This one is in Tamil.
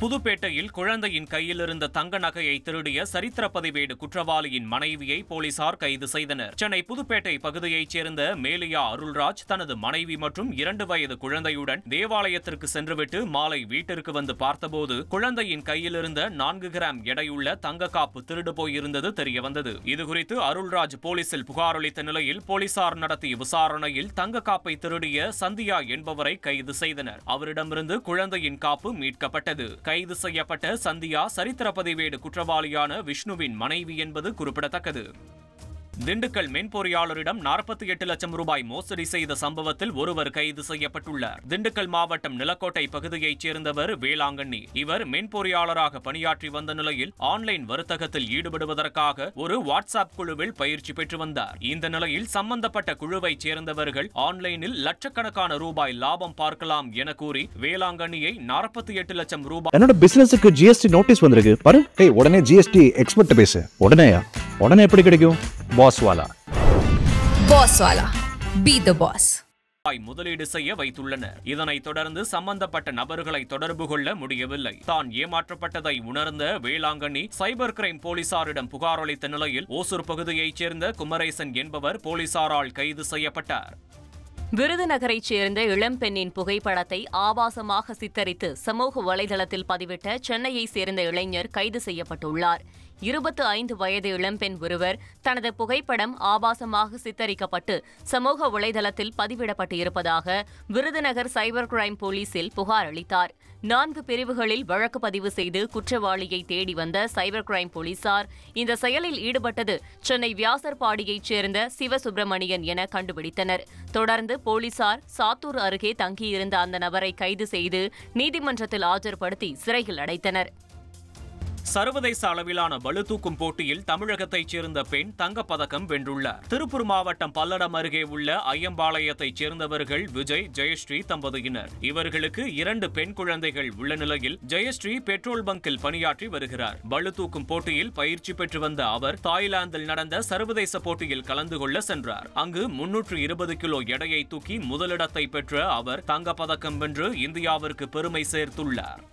புதுப்பேட்டையில் குழந்தையின் கையில் இருந்த தங்க நகையை திருடிய சரித்திர பதிவேடு குற்றவாளியின் மனைவியை போலீசார் கைது செய்தனர். சென்னை புதுப்பேட்டை பகுதியைச் சேர்ந்த மேலியா அருள்ராஜ் தனது மனைவி மற்றும் 2 வயது குழந்தையுடன் தேவாலயத்திற்கு சென்றுவிட்டு மாலை வீட்டிற்கு வந்து பார்த்தபோது குழந்தையின் கையில் இருந்த 4 கிராம் எடையுள்ள தங்க காப்பு திருடு போயிருந்தது தெரியவந்தது. இதுகுறித்து அருள்ராஜ் போலீசில் புகார் அளித்த நிலையில் போலீசார் நடத்திய விசாரணையில் தங்க காப்பை திருடிய சந்தியா என்பவரை கைது செய்தனர். அவரிடமிருந்து குழந்தையின் காப்பு மீட்கப்பட்டது. கைது செய்யப்பட்ட சந்தியா சரித்திர பதிவேடு குற்றவாளியான விஷ்ணுவின் மனைவி என்பது குறிப்பிடத்தக்கது. திண்டுக்கல் மென்பொறியாளரிடம் 48 லட்சம் ரூபாய் மோசடி செய்த சம்பவத்தில் ஒருவர் கைது செய்யப்பட்டுள்ளார். திண்டுக்கல் மாவட்டம் நிலக்கோட்டை பகுதியைச் சேர்ந்தவர் வேளாங்கண்ணி. இவர் மென்பொறியாளராக பணியாற்றி வந்த நிலையில் ஆன்லைன் வர்த்தகத்தில் ஈடுபடுவதற்காக ஒரு வாட்ஸ்அப் குழுவில் பயிற்சி பெற்று வந்தார். இந்த நிலையில் சம்பந்தப்பட்ட குழுவைச் சேர்ந்தவர்கள் ஆன்லைனில் லட்சக்கணக்கான ரூபாய் லாபம் பார்க்கலாம் என கூறி வேளாங்கண்ணியை 48 லட்சம் ரூபாய் என்னோட பிசினஸுக்கு ஜிஎஸ்டி நோட்டீஸ் வந்திருக்கு பாரு. உடனே ஜிஎஸ்டி எக்ஸ்பர்ட் பேசு. உடனே எப்படி கிடைக்கும்? Boss wala. Be the boss. முதலீடு செய்ய வைத்துள்ளனர். இதனைத் தொடர்ந்து சம்பந்தப்பட்ட நபர்களை தொடர்பு கொள்ள முடியவில்லை. தான் ஏமாற்றப்பட்டதை உணர்ந்த வேளாங்கண்ணி சைபர் கிரைம் போலீசாரிடம் புகார் அளித்த நிலையில் ஓசூர் பகுதியைச் சேர்ந்த குமரேசன் என்பவர் போலீசாரால் கைது செய்யப்பட்டார். விருதுநகரைச் சேர்ந்த இளம்பெண்ணின் புகைப்படத்தை ஆபாசமாக சித்தரித்து சமூக வலைதளத்தில் பதிவிட்ட சென்னையைச் சேர்ந்த இளைஞர் கைது செய்யப்பட்டுள்ளார். 25 வயது இளம்பெண் ஒருவர் தனது புகைப்படம் ஆபாசமாக சித்தரிக்கப்பட்டு சமூக வலைதளத்தில் பதிவிடப்பட்டு இருப்பதாக விருதுநகர் சைபர் கிரைம் போலீசில் புகார் அளித்தார். 4 பிரிவுகளில் வழக்கு பதிவு செய்து குற்றவாளியை தேடி வந்த சைபர் கிரைம் போலீசார் இந்த செயலில் ஈடுபட்டது சென்னை வியாசர்பாடியைச் சேர்ந்த சிவசுப்பிரமணியன் என கண்டுபிடித்தனர். தொடர்ந்து போலீசார் சாத்தூர் அருகே தங்கியிருந்த அந்த நபரை கைது செய்து நீதிமன்றத்தில் ஆஜர்படுத்தி சிறையில் அடைத்தனர். சர்வதேச அளவிலான பளுதூக்கும் போட்டியில் தமிழகத்தைச் சேர்ந்த பெண் தங்கப்பதக்கம் வென்றுள்ளார். திருப்பூர் மாவட்டம் பல்லடம் அருகே உள்ள ஐயம்பாளையத்தைச் சேர்ந்தவர்கள் விஜய், ஜெயஸ்ரீ தம்பதியினர். இவர்களுக்கு 2 பெண் குழந்தைகள் உள்ள நிலையில் ஜெயஸ்ரீ பெட்ரோல் பங்கில் பணியாற்றி வருகிறார். பளுதூக்கும் போட்டியில் பயிற்சி பெற்று வந்த அவர் தாய்லாந்தில் நடந்த சர்வதேச போட்டியில் கலந்து கொள்ள சென்றார். அங்கு 320 கிலோ எடையை தூக்கி முதலிடத்தை பெற்ற அவர் தங்கப்பதக்கம் வென்று இந்தியாவிற்கு பெருமை சேர்த்துள்ளார்.